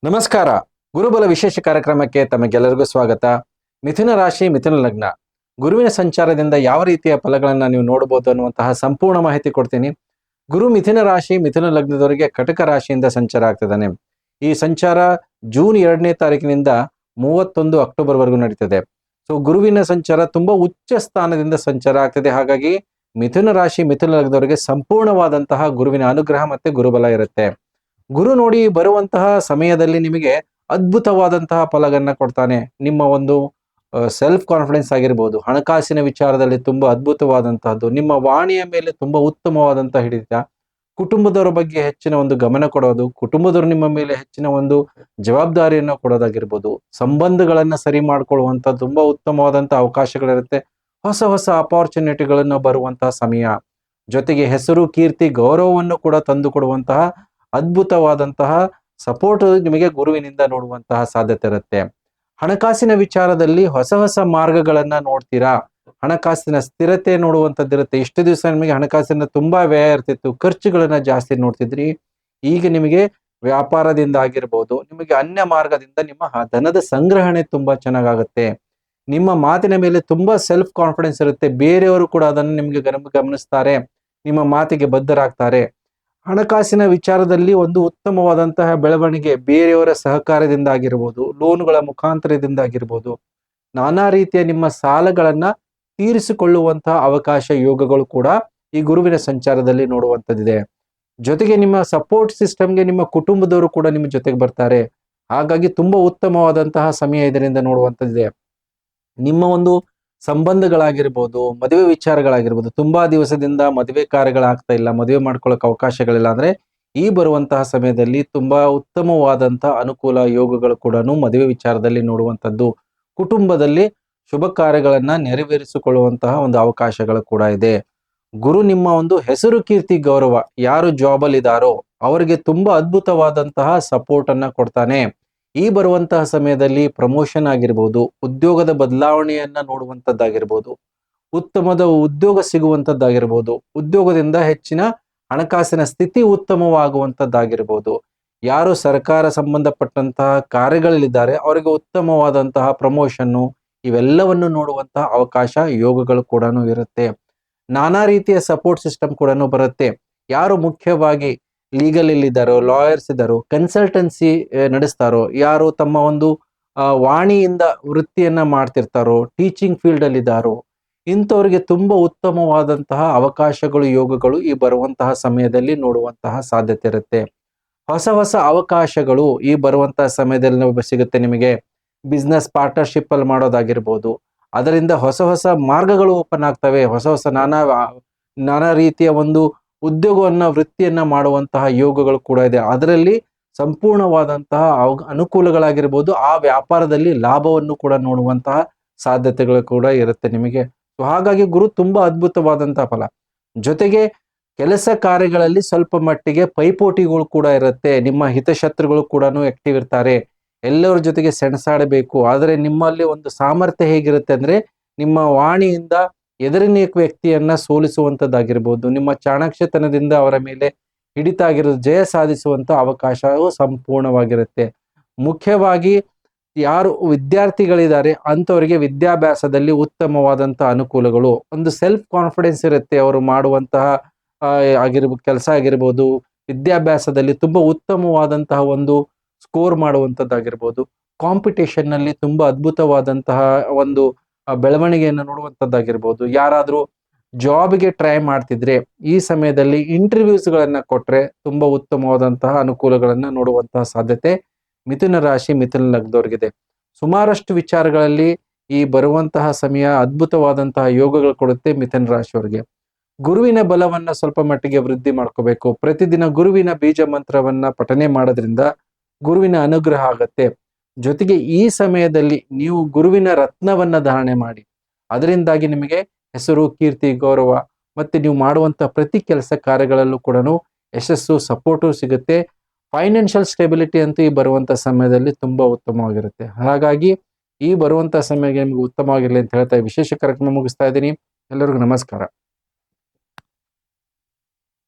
ನಮಸ್ಕಾರ. ಗುರುಬಲ ವಿಶೇಷ ಕಾರ್ಯಕ್ರಮಕ್ಕೆ ತಮಗೆಲ್ಲರಿಗೂ ಸ್ವಾಗತ. ಮಿಥುನ ರಾಶಿ, ಮಿಥುನ ಲಗ್ನ, ಗುರುವಿನ ಸಂಚಾರದಿಂದ ಯಾವ ರೀತಿಯ ಫಲಗಳನ್ನ ನೀವು ನೋಡಬಹುದು ಅನ್ನುವಂತಹ ಸಂಪೂರ್ಣ ಮಾಹಿತಿ ಕೊಡ್ತೀನಿ. ಗುರು ಮಿಥುನ ರಾಶಿ, ಮಿಥುನ ಲಗ್ನದವರಿಗೆ ಕಟಕ ರಾಶಿಯಿಂದ ಸಂಚಾರ ಆಗ್ತಿದ್ದಾನೆ. ಈ ಸಂಚಾರ ಜೂನ್ 2ನೇ ತಾರೀಕಿನಿಂದ 31 ಅಕ್ಟೋಬರ್ ವರೆಗೂ ನಡೀತದೆ. ಸೊ ಗುರುವಿನ ಸಂಚಾರ ತುಂಬಾ ಉಚ್ಚ ಸ್ಥಾನದಿಂದ ಸಂಚಾರ ಆಗ್ತದೆ. ಹಾಗಾಗಿ ಮಿಥುನ ರಾಶಿ, ಮಿಥುನ ಲಗ್ನದವರಿಗೆ ಸಂಪೂರ್ಣವಾದಂತಹ ಗುರುವಿನ ಅನುಗ್ರಹ ಮತ್ತೆ ಗುರುಬಲ ಇರುತ್ತೆ. ಗುರು ನೋಡಿ ಬರುವಂತಹ ಸಮಯದಲ್ಲಿ ನಿಮಗೆ ಅದ್ಭುತವಾದಂತಹ ಫಲಗಳನ್ನ ಕೊಡ್ತಾನೆ. ನಿಮ್ಮ ಒಂದು ಸೆಲ್ಫ್ ಕಾನ್ಫಿಡೆನ್ಸ್ ಆಗಿರ್ಬೋದು, ಹಣಕಾಸಿನ ವಿಚಾರದಲ್ಲಿ ತುಂಬಾ ಅದ್ಭುತವಾದಂತಹದ್ದು, ನಿಮ್ಮ ವಾಣಿಯ ಮೇಲೆ ತುಂಬಾ ಉತ್ತಮವಾದಂತಹ ಹಿಡಿತ, ಕುಟುಂಬದವರ ಬಗ್ಗೆ ಹೆಚ್ಚಿನ ಒಂದು ಗಮನ ಕೊಡೋದು, ಕುಟುಂಬದವರು ನಿಮ್ಮ ಮೇಲೆ ಹೆಚ್ಚಿನ ಒಂದು ಜವಾಬ್ದಾರಿಯನ್ನು ಕೊಡೋದಾಗಿರ್ಬೋದು, ಸಂಬಂಧಗಳನ್ನ ಸರಿ ಮಾಡ್ಕೊಳ್ಳುವಂತ ತುಂಬಾ ಉತ್ತಮವಾದಂತಹ ಅವಕಾಶಗಳಿರುತ್ತೆ. ಹೊಸ ಹೊಸ ಅಪಾರ್ಚುನಿಟಿಗಳನ್ನು ಬರುವಂತಹ ಸಮಯ, ಜೊತೆಗೆ ಹೆಸರು, ಕೀರ್ತಿ, ಗೌರವವನ್ನು ಕೂಡ ತಂದು ಕೊಡುವಂತಹ ಅದ್ಭುತವಾದಂತಹ ಸಪೋರ್ಟ್ ನಿಮಗೆ ಗುರುವಿನಿಂದ ನೋಡುವಂತಹ ಸಾಧ್ಯತೆ ಇರುತ್ತೆ. ಹಣಕಾಸಿನ ವಿಚಾರದಲ್ಲಿ ಹೊಸ ಹೊಸ ಮಾರ್ಗಗಳನ್ನ ನೋಡ್ತೀರಾ. ಹಣಕಾಸಿನ ಸ್ಥಿರತೆ ನೋಡುವಂತದ್ದಿರುತ್ತೆ. ಇಷ್ಟು ದಿವಸ ನಿಮಗೆ ಹಣಕಾಸಿನ ತುಂಬಾ ವ್ಯಯ ಇರ್ತಿತ್ತು, ಖರ್ಚುಗಳನ್ನ ಜಾಸ್ತಿ ನೋಡ್ತಿದ್ರಿ. ಈಗ ನಿಮಗೆ ವ್ಯಾಪಾರದಿಂದ ಆಗಿರ್ಬೋದು, ನಿಮಗೆ ಅನ್ಯ ಮಾರ್ಗದಿಂದ ನಿಮ್ಮ ಧನದ ಸಂಗ್ರಹಣೆ ತುಂಬಾ ಚೆನ್ನಾಗಾಗುತ್ತೆ. ನಿಮ್ಮ ಮಾತಿನ ಮೇಲೆ ತುಂಬಾ ಸೆಲ್ಫ್ ಕಾನ್ಫಿಡೆನ್ಸ್ ಇರುತ್ತೆ. ಬೇರೆಯವರು ಕೂಡ ಅದನ್ನು ನಿಮ್ಗೆ ಗಮನಿಸ್ತಾರೆ, ನಿಮ್ಮ ಮಾತಿಗೆ ಬದ್ಧರಾಗ್ತಾರೆ. ಹಣಕಾಸಿನ ವಿಚಾರದಲ್ಲಿ ಒಂದು ಉತ್ತಮವಾದಂತಹ ಬೆಳವಣಿಗೆ ಬೇರೆಯವರ ಸಹಕಾರದಿಂದ ಆಗಿರ್ಬೋದು, ಲೋನ್ಗಳ ಮುಖಾಂತರದಿಂದ ಆಗಿರ್ಬೋದು, ನಾನಾ ರೀತಿಯ ನಿಮ್ಮ ಸಾಲಗಳನ್ನ ತೀರಿಸಿಕೊಳ್ಳುವಂತಹ ಅವಕಾಶ, ಯೋಗಗಳು ಕೂಡ ಈ ಗುರುವಿನ ಸಂಚಾರದಲ್ಲಿ ನೋಡುವಂಥದ್ದಿದೆ. ಜೊತೆಗೆ ನಿಮ್ಮ ಸಪೋರ್ಟ್ ಸಿಸ್ಟಮ್ಗೆ ನಿಮ್ಮ ಕುಟುಂಬದವರು ಕೂಡ ನಿಮ್ಮ ಜೊತೆಗೆ ಬರ್ತಾರೆ. ಹಾಗಾಗಿ ತುಂಬಾ ಉತ್ತಮವಾದಂತಹ ಸಮಯ ಇದರಿಂದ ನೋಡುವಂಥದ್ದಿದೆ. ನಿಮ್ಮ ಒಂದು ಸಂಬಂಧಗಳಾಗಿರ್ಬೋದು, ಮದುವೆ ವಿಚಾರಗಳಾಗಿರ್ಬೋದು, ತುಂಬಾ ದಿವಸದಿಂದ ಮದುವೆ ಕಾರ್ಯಗಳಾಗ್ತಾ ಇಲ್ಲ, ಮದುವೆ ಮಾಡ್ಕೊಳ್ಳೋಕೆ ಅವಕಾಶಗಳಿಲ್ಲ ಅಂದ್ರೆ ಈ ಬರುವಂತಹ ಸಮಯದಲ್ಲಿ ತುಂಬಾ ಉತ್ತಮವಾದಂತಹ ಅನುಕೂಲ, ಯೋಗಗಳು ಕೂಡ ಮದುವೆ ವಿಚಾರದಲ್ಲಿ ನೋಡುವಂಥದ್ದು. ಕುಟುಂಬದಲ್ಲಿ ಶುಭ ಕಾರ್ಯಗಳನ್ನ ನೆರವೇರಿಸಿಕೊಳ್ಳುವಂತಹ ಒಂದು ಅವಕಾಶಗಳು ಕೂಡ ಇದೆ. ಗುರು ನಿಮ್ಮ ಒಂದು ಹೆಸರು, ಕೀರ್ತಿ, ಗೌರವ, ಯಾರು ಜಾಬ್ ಅಲ್ಲಿ ಇದಾರೋ ಅವರಿಗೆ ತುಂಬಾ ಅದ್ಭುತವಾದಂತಹ ಸಪೋರ್ಟ್ ಅನ್ನ ಕೊಡ್ತಾನೆ. ಈ ಬರುವಂತಹ ಸಮಯದಲ್ಲಿ ಪ್ರಮೋಷನ್ ಆಗಿರ್ಬೋದು, ಉದ್ಯೋಗದ ಬದಲಾವಣೆಯನ್ನ ನೋಡುವಂತದ್ದಾಗಿರ್ಬೋದು, ಉತ್ತಮದ ಉದ್ಯೋಗ ಸಿಗುವಂತದ್ದಾಗಿರ್ಬೋದು, ಉದ್ಯೋಗದಿಂದ ಹೆಚ್ಚಿನ ಹಣಕಾಸಿನ ಸ್ಥಿತಿ ಉತ್ತಮವಾಗುವಂತದ್ದಾಗಿರ್ಬೋದು, ಯಾರು ಸರ್ಕಾರ ಸಂಬಂಧಪಟ್ಟಂತಹ ಕಾರ್ಯಗಳಲ್ಲಿದ್ದಾರೆ ಅವರಿಗೆ ಉತ್ತಮವಾದಂತಹ ಪ್ರಮೋಷನ್ನು, ಇವೆಲ್ಲವನ್ನು ನೋಡುವಂತಹ ಅವಕಾಶ, ಯೋಗಗಳು ಕೂಡ ಇರುತ್ತೆ. ನಾನಾ ರೀತಿಯ ಸಪೋರ್ಟ್ ಸಿಸ್ಟಮ್ ಕೂಡ ಬರುತ್ತೆ. ಯಾರು ಮುಖ್ಯವಾಗಿ ಲೀಗಲ್ ಇದ್ದಾರೋ, ಲಾಯರ್ಸ್ ಇದ್ದಾರೋ, ಕನ್ಸಲ್ಟೆನ್ಸಿ ನಡೆಸ್ತಾರೋ, ಯಾರು ತಮ್ಮ ಒಂದು ವಾಣಿಯಿಂದ ವೃತ್ತಿಯನ್ನ ಮಾಡ್ತಿರ್ತಾರೋ, ಟೀಚಿಂಗ್ ಫೀಲ್ಡ್ ಅಲ್ಲಿ ಇದ್ದಾರೋ, ಇಂಥವ್ರಿಗೆ ತುಂಬಾ ಉತ್ತಮವಾದಂತಹ ಅವಕಾಶಗಳು, ಯೋಗಗಳು ಈ ಬರುವಂತಹ ಸಮಯದಲ್ಲಿ ನೋಡುವಂತಹ ಸಾಧ್ಯತೆ ಇರುತ್ತೆ. ಹೊಸ ಹೊಸ ಅವಕಾಶಗಳು ಈ ಬರುವಂತಹ ಸಮಯದಲ್ಲಿ ಸಿಗುತ್ತೆ ನಿಮಗೆ. ಬಿಸ್ನೆಸ್ ಪಾರ್ಟ್ನರ್ಶಿಪ್ ಅಲ್ಲಿ ಮಾಡೋದಾಗಿರ್ಬೋದು, ಅದರಿಂದ ಹೊಸ ಹೊಸ ಮಾರ್ಗಗಳು ಓಪನ್ ಆಗ್ತವೆ. ಹೊಸ ಹೊಸ ನಾನಾ ರೀತಿಯ ಒಂದು ಉದ್ಯೋಗವನ್ನ, ವೃತ್ತಿಯನ್ನ ಮಾಡುವಂತಹ ಯೋಗಗಳು ಕೂಡ ಇದೆ. ಅದರಲ್ಲಿ ಸಂಪೂರ್ಣವಾದಂತಹ ಅನುಕೂಲಗಳಾಗಿರ್ಬೋದು, ಆ ವ್ಯಾಪಾರದಲ್ಲಿ ಲಾಭವನ್ನು ಕೂಡ ನೋಡುವಂತಹ ಸಾಧ್ಯತೆಗಳು ಕೂಡ ಇರುತ್ತೆ ನಿಮಗೆ. ಸೊ ಹಾಗಾಗಿ ಗುರು ತುಂಬಾ ಅದ್ಭುತವಾದಂತಹ ಫಲ. ಜೊತೆಗೆ ಕೆಲಸ ಕಾರ್ಯಗಳಲ್ಲಿ ಸ್ವಲ್ಪ ಮಟ್ಟಿಗೆ ಪೈಪೋಟಿಗಳು ಕೂಡ ಇರುತ್ತೆ. ನಿಮ್ಮ ಹಿತಶತ್ರುಗಳು ಕೂಡ ಆಕ್ಟಿವ್ ಇರ್ತಾರೆ. ಎಲ್ಲರ ಜೊತೆಗೆ ಸೆಣಸಾಡಬೇಕು. ಆದರೆ ನಿಮ್ಮಲ್ಲಿ ಒಂದು ಸಾಮರ್ಥ್ಯ ಹೇಗಿರುತ್ತೆ ಅಂದ್ರೆ, ನಿಮ್ಮ ವಾಣಿಯಿಂದ ಎದುರಿನ ವ್ಯಕ್ತಿಯನ್ನ ಸೋಲಿಸುವಂತದ್ದಾಗಿರ್ಬೋದು, ನಿಮ್ಮ ಚಾಣಾಕ್ಷತನದಿಂದ ಅವರ ಮೇಲೆ ಹಿಡಿತ ಆಗಿರೋದು, ಜಯ ಸಾಧಿಸುವಂತ ಅವಕಾಶವು ಸಂಪೂರ್ಣವಾಗಿರುತ್ತೆ. ಮುಖ್ಯವಾಗಿ ಯಾರು ವಿದ್ಯಾರ್ಥಿಗಳಿದ್ದಾರೆ ಅಂಥವರಿಗೆ ವಿದ್ಯಾಭ್ಯಾಸದಲ್ಲಿ ಉತ್ತಮವಾದಂತ ಅನುಕೂಲಗಳು, ಒಂದು ಸೆಲ್ಫ್ ಕಾನ್ಫಿಡೆನ್ಸ್ ಇರುತ್ತೆ. ಅವರು ಮಾಡುವಂತಹ ಕೆಲಸ ಆಗಿರ್ಬೋದು, ವಿದ್ಯಾಭ್ಯಾಸದಲ್ಲಿ ತುಂಬಾ ಉತ್ತಮವಾದಂತಹ ಒಂದು ಸ್ಕೋರ್ ಮಾಡುವಂತದ್ದಾಗಿರ್ಬೋದು, ಕಾಂಪಿಟೇಷನ್ ನಲ್ಲಿ ತುಂಬಾ ಅದ್ಭುತವಾದಂತಹ ಒಂದು ಬೆಳವಣಿಗೆಯನ್ನು ನೋಡುವಂತದ್ದಾಗಿರ್ಬೋದು. ಯಾರಾದ್ರೂ ಜಾಬ್ಗೆ ಟ್ರೈ ಮಾಡ್ತಿದ್ರೆ ಈ ಸಮಯದಲ್ಲಿ ಇಂಟರ್ವ್ಯೂಸ್ ಗಳನ್ನ ಕೊಟ್ರೆ ತುಂಬಾ ಉತ್ತಮವಾದಂತಹ ಅನುಕೂಲಗಳನ್ನ ನೋಡುವಂತಹ ಸಾಧ್ಯತೆ ಮಿಥುನ ರಾಶಿ, ಮಿಥುನ ಲಗ್ನದವರಿಗಿದೆ. ಸುಮಾರಷ್ಟು ವಿಚಾರಗಳಲ್ಲಿ ಈ ಬರುವಂತಹ ಸಮಯ ಅದ್ಭುತವಾದಂತಹ ಯೋಗಗಳು ಕೊಡುತ್ತೆ ಮಿಥುನ ರಾಶಿಯವರಿಗೆ. ಗುರುವಿನ ಬಲವನ್ನ ಸ್ವಲ್ಪ ಮಟ್ಟಿಗೆ ವೃದ್ಧಿ ಮಾಡ್ಕೋಬೇಕು. ಪ್ರತಿದಿನ ಗುರುವಿನ ಬೀಜ ಮಂತ್ರವನ್ನ ಪಠನೆ ಮಾಡೋದ್ರಿಂದ ಗುರುವಿನ ಅನುಗ್ರಹ ಆಗತ್ತೆ. ಜೊತೆಗೆ ಈ ಸಮಯದಲ್ಲಿ ನೀವು ಗುರುವಿನ ರತ್ನವನ್ನ ಧಾರಣೆ ಮಾಡಿ, ಅದರಿಂದಾಗಿ ನಿಮಗೆ ಹೆಸರು, ಕೀರ್ತಿ, ಗೌರವ ಮತ್ತೆ ನೀವು ಮಾಡುವಂತಹ ಪ್ರತಿ ಕೆಲಸ ಕಾರ್ಯಗಳಲ್ಲೂ ಕೂಡ ಯಶಸ್ಸು, ಸಪೋರ್ಟು ಸಿಗುತ್ತೆ. ಫೈನಾನ್ಷಿಯಲ್ ಸ್ಟೆಬಿಲಿಟಿ ಅಂತೂ ಈ ಬರುವಂತಹ ಸಮಯದಲ್ಲಿ ತುಂಬಾ ಉತ್ತಮವಾಗಿರುತ್ತೆ. ಹಾಗಾಗಿ ಈ ಬರುವಂತಹ ಸಮಯ ನಿಮಗೆ ಉತ್ತಮವಾಗಿರಲಿ ಅಂತ ಹೇಳ್ತಾ ವಿಶೇಷ ಕಾರ್ಯಕ್ರಮ ಮುಗಿಸ್ತಾ ಇದ್ದೀನಿ. ಎಲ್ಲರಿಗೂ ನಮಸ್ಕಾರ.